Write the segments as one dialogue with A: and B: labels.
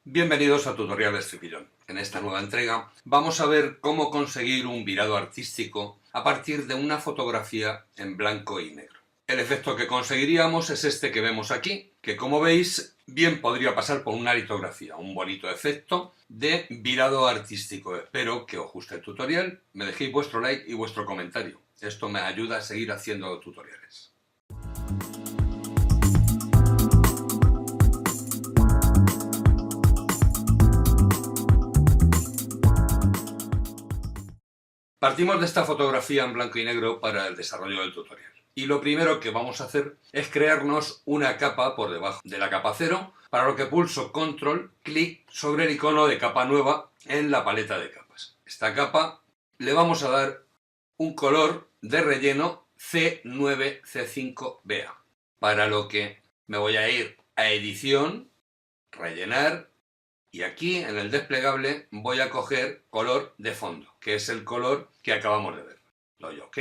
A: Bienvenidos a Tutoriales Tripillón. En esta nueva entrega vamos a ver cómo conseguir un virado artístico a partir de una fotografía en blanco y negro. El efecto que conseguiríamos es este que vemos aquí, que como veis bien podría pasar por una litografía, un bonito efecto de virado artístico. Espero que os guste el tutorial, me dejéis vuestro like y vuestro comentario. Esto me ayuda a seguir haciendo tutoriales. Partimos de esta fotografía en blanco y negro para el desarrollo del tutorial. Y lo primero que vamos a hacer es crearnos una capa por debajo de la capa 0, para lo que pulso control, clic sobre el icono de capa nueva en la paleta de capas. Esta capa le vamos a dar un color de relleno C9C5BA, para lo que me voy a ir a edición, rellenar, y aquí en el desplegable voy a coger color de fondo, que es el color que acabamos de ver. Doy OK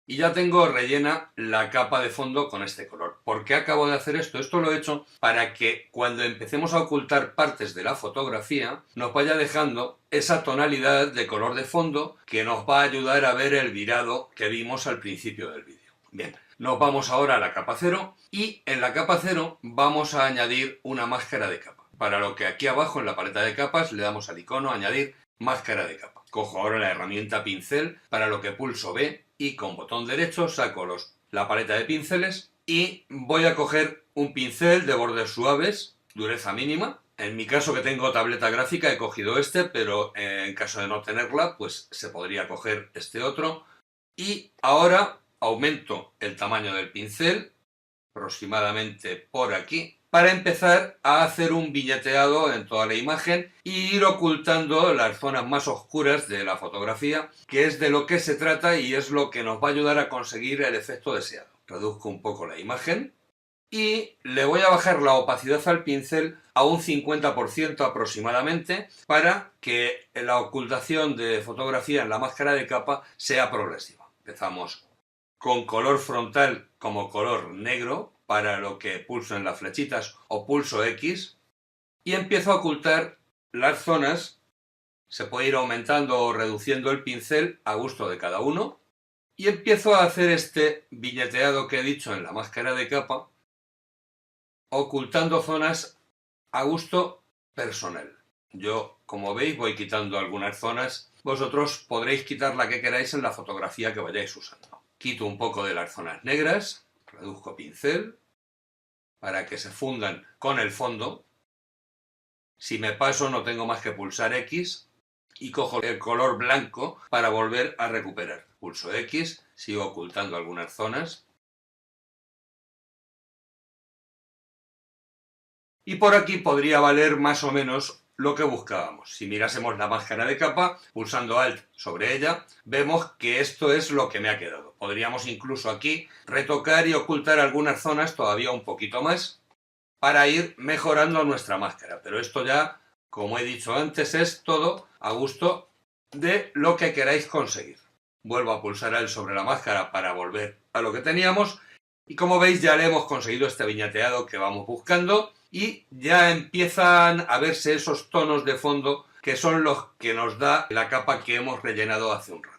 A: y ya tengo rellena la capa de fondo con este color. ¿Por qué acabo de hacer esto? Esto lo he hecho para que cuando empecemos a ocultar partes de la fotografía nos vaya dejando esa tonalidad de color de fondo que nos va a ayudar a ver el virado que vimos al principio del vídeo. Bien, nos vamos ahora a la capa 0 y en la capa 0 vamos a añadir una máscara de capa. Para lo que aquí abajo en la paleta de capas le damos al icono añadir máscara de capa. Cojo ahora la herramienta pincel, para lo que pulso B y con botón derecho saco la paleta de pinceles y voy a coger un pincel de bordes suaves, dureza mínima. En mi caso, que tengo tableta gráfica, he cogido este, pero en caso de no tenerla, pues se podría coger este otro. Y ahora aumento el tamaño del pincel, aproximadamente por aquí, para empezar a hacer un viñeteado en toda la imagen e ir ocultando las zonas más oscuras de la fotografía, que es de lo que se trata y es lo que nos va a ayudar a conseguir el efecto deseado. Reduzco un poco la imagen y le voy a bajar la opacidad al pincel a un 50% aproximadamente, para que la ocultación de fotografía en la máscara de capa sea progresiva. Empezamos con color frontal como color negro, para lo que pulso en las flechitas o pulso X, y empiezo a ocultar las zonas. Se puede ir aumentando o reduciendo el pincel a gusto de cada uno, y empiezo a hacer este viñeteado que he dicho en la máscara de capa, ocultando zonas a gusto personal. Yo, como veis, voy quitando algunas zonas. Vosotros podréis quitar la que queráis en la fotografía que vayáis usando. Quito un poco de las zonas negras, reduzco pincel para que se fundan con el fondo. Si me paso no tengo más que pulsar X y cojo el color blanco para volver a recuperar. Pulso X, sigo ocultando algunas zonas. Y por aquí podría valer más o menos lo que buscábamos. Si mirásemos la máscara de capa, pulsando Alt sobre ella, vemos que esto es lo que me ha quedado. Podríamos incluso aquí retocar y ocultar algunas zonas todavía un poquito más para ir mejorando nuestra máscara. Pero esto ya, como he dicho antes, es todo a gusto de lo que queráis conseguir. Vuelvo a pulsar Alt sobre la máscara para volver a lo que teníamos. Y como veis, ya le hemos conseguido este viñeteado que vamos buscando. Y ya empiezan a verse esos tonos de fondo que son los que nos da la capa que hemos rellenado hace un rato.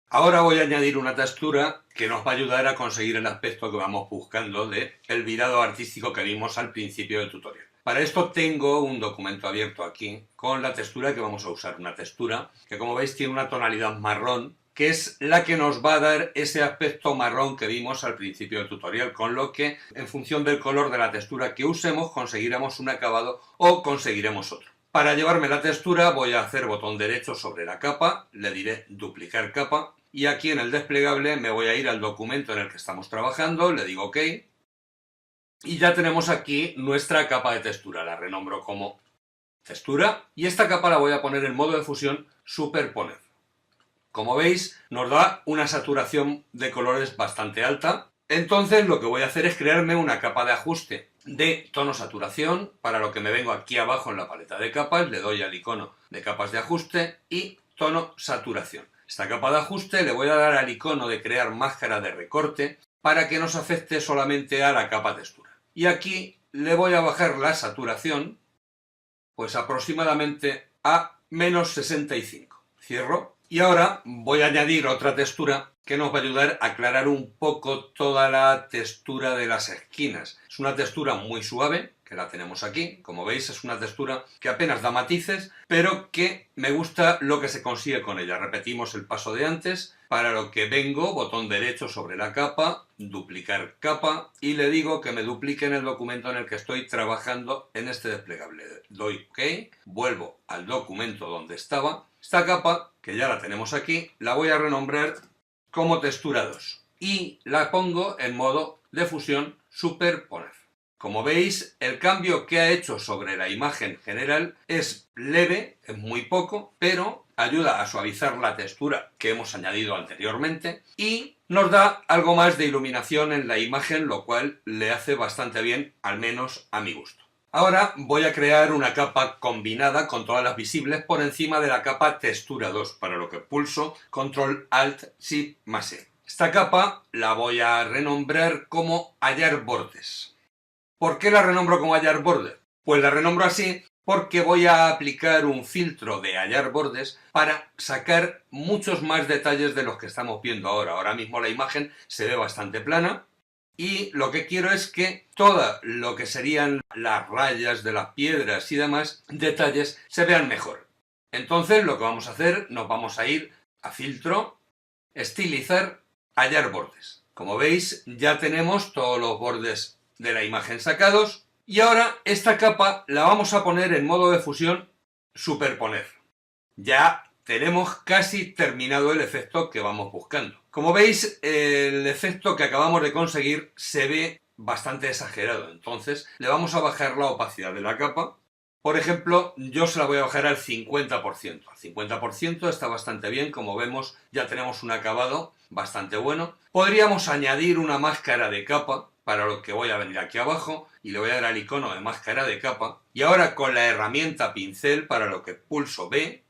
A: Ahora voy a añadir una textura que nos va a ayudar a conseguir el aspecto que vamos buscando del virado artístico que vimos al principio del tutorial. Para esto tengo un documento abierto aquí con la textura que vamos a usar. Una textura que, como veis, tiene una tonalidad marrón, que es la que nos va a dar ese aspecto marrón que vimos al principio del tutorial, con lo que, en función del color de la textura que usemos, conseguiremos un acabado o conseguiremos otro. Para llevarme la textura voy a hacer botón derecho sobre la capa, le diré duplicar capa, y aquí en el desplegable me voy a ir al documento en el que estamos trabajando, le digo OK, y ya tenemos aquí nuestra capa de textura. La renombro como textura, y esta capa la voy a poner en modo de fusión superponer. Como veis, nos da una saturación de colores bastante alta. Entonces lo que voy a hacer es crearme una capa de ajuste de tono saturación, para lo que me vengo aquí abajo en la paleta de capas, le doy al icono de capas de ajuste y tono saturación. Esta capa de ajuste le voy a dar al icono de crear máscara de recorte para que nos afecte solamente a la capa textura. Y aquí le voy a bajar la saturación pues aproximadamente a menos 65. Cierro. Y ahora voy a añadir otra textura que nos va a ayudar a aclarar un poco toda la textura de las esquinas. Es una textura muy suave, que la tenemos aquí. Como veis, es una textura que apenas da matices, pero que me gusta lo que se consigue con ella. Repetimos el paso de antes, para lo que vengo, botón derecho sobre la capa, duplicar capa, y le digo que me duplique en el documento en el que estoy trabajando en este desplegable. Doy OK, vuelvo al documento donde estaba. Esta capa, que ya la tenemos aquí, la voy a renombrar como textura 2 y la pongo en modo de fusión superponer. Como veis, el cambio que ha hecho sobre la imagen general es leve, es muy poco, pero ayuda a suavizar la textura que hemos añadido anteriormente y nos da algo más de iluminación en la imagen, lo cual le hace bastante bien, al menos a mi gusto. Ahora voy a crear una capa combinada con todas las visibles por encima de la capa textura 2, para lo que pulso Control Alt Shift más E. Esta capa la voy a renombrar como hallar bordes. ¿Por qué la renombro como hallar bordes? Pues la renombro así porque voy a aplicar un filtro de hallar bordes para sacar muchos más detalles de los que estamos viendo ahora. Ahora mismo la imagen se ve bastante plana. Y lo que quiero es que todo lo que serían las rayas de las piedras y demás detalles se vean mejor. Entonces lo que vamos a hacer, nos vamos a ir a filtro, estilizar, hallar bordes. Como veis, ya tenemos todos los bordes de la imagen sacados y ahora esta capa la vamos a poner en modo de fusión superponer. Ya tenemos casi terminado el efecto que vamos buscando. Como veis, el efecto que acabamos de conseguir se ve bastante exagerado, entonces le vamos a bajar la opacidad de la capa. Por ejemplo, yo se la voy a bajar al 50%. Al 50% está bastante bien, como vemos ya tenemos un acabado bastante bueno. Podríamos añadir una máscara de capa, para lo que voy a venir aquí abajo y le voy a dar al icono de máscara de capa. Y ahora con la herramienta pincel, para lo que pulso B,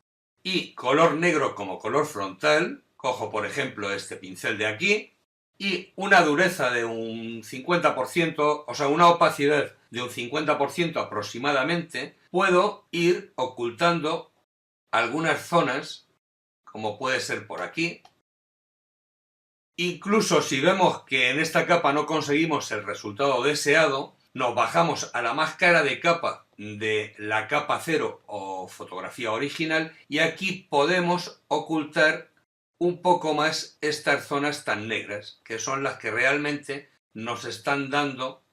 A: y color negro como color frontal, cojo por ejemplo este pincel de aquí y una dureza de un 50%, o sea una opacidad de un 50% aproximadamente, puedo ir ocultando algunas zonas, como puede ser por aquí. Incluso si vemos que en esta capa no conseguimos el resultado deseado, nos bajamos a la máscara de capa de la capa 0 o fotografía original y aquí podemos ocultar un poco más estas zonas tan negras, que son las que realmente nos están dando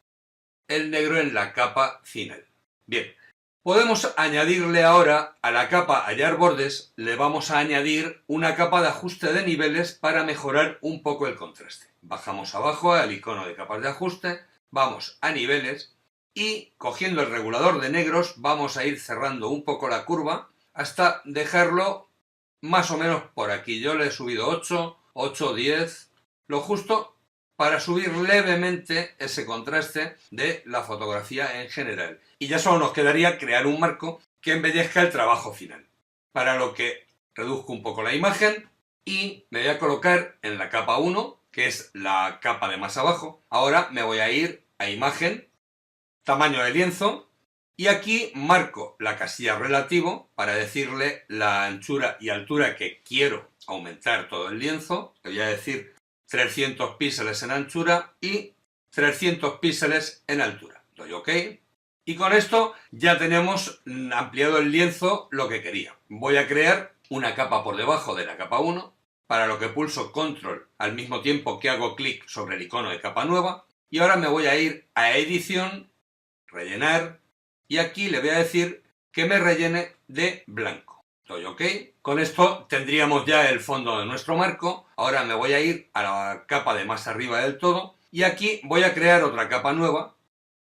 A: el negro en la capa final. Bien, podemos añadirle ahora a la capa hallar bordes, le vamos a añadir una capa de ajuste de niveles para mejorar un poco el contraste. Bajamos abajo al icono de capas de ajuste, vamos a niveles y cogiendo el regulador de negros vamos a ir cerrando un poco la curva hasta dejarlo más o menos por aquí. Yo le he subido 8, 8, 10, lo justo para subir levemente ese contraste de la fotografía en general. Y ya solo nos quedaría crear un marco que embellezca el trabajo final. Para lo que reduzco un poco la imagen y me voy a colocar en la capa 1, que es la capa de más abajo. Ahora me voy a ir a imagen, tamaño de lienzo, y aquí marco la casilla relativo para decirle la anchura y altura que quiero aumentar todo el lienzo. Le voy a decir 300 píxeles en anchura y 300 píxeles en altura. Doy OK. Y con esto ya tenemos ampliado el lienzo lo que quería. Voy a crear una capa por debajo de la capa 1, para lo que pulso Control al mismo tiempo que hago clic sobre el icono de capa nueva. Y ahora me voy a ir a Edición, Rellenar, y aquí le voy a decir que me rellene de blanco. Doy OK. Con esto tendríamos ya el fondo de nuestro marco. Ahora me voy a ir a la capa de más arriba del todo y aquí voy a crear otra capa nueva,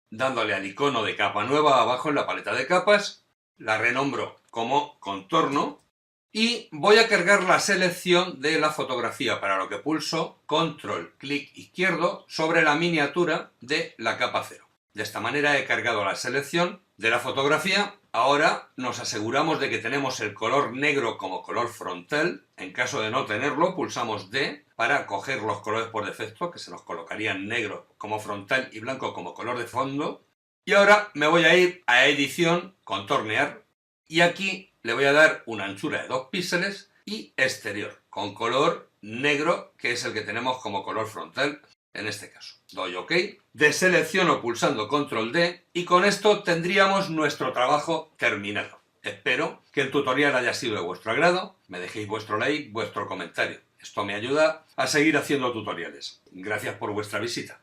A: dándole al icono de capa nueva abajo en la paleta de capas. La renombro como contorno y voy a cargar la selección de la fotografía, para lo que pulso Control, clic izquierdo sobre la miniatura de la capa 0. De esta manera he cargado la selección de la fotografía. Ahora nos aseguramos de que tenemos el color negro como color frontal. En caso de no tenerlo, pulsamos D para coger los colores por defecto, que se nos colocarían negro como frontal y blanco como color de fondo. Y ahora me voy a ir a edición, contornear, y aquí le voy a dar una anchura de 2 píxeles y exterior, con color negro, que es el que tenemos como color frontal en este caso. Doy OK, deselecciono pulsando Control D y con esto tendríamos nuestro trabajo terminado. Espero que el tutorial haya sido de vuestro agrado, me dejéis vuestro like, vuestro comentario. Esto me ayuda a seguir haciendo tutoriales. Gracias por vuestra visita.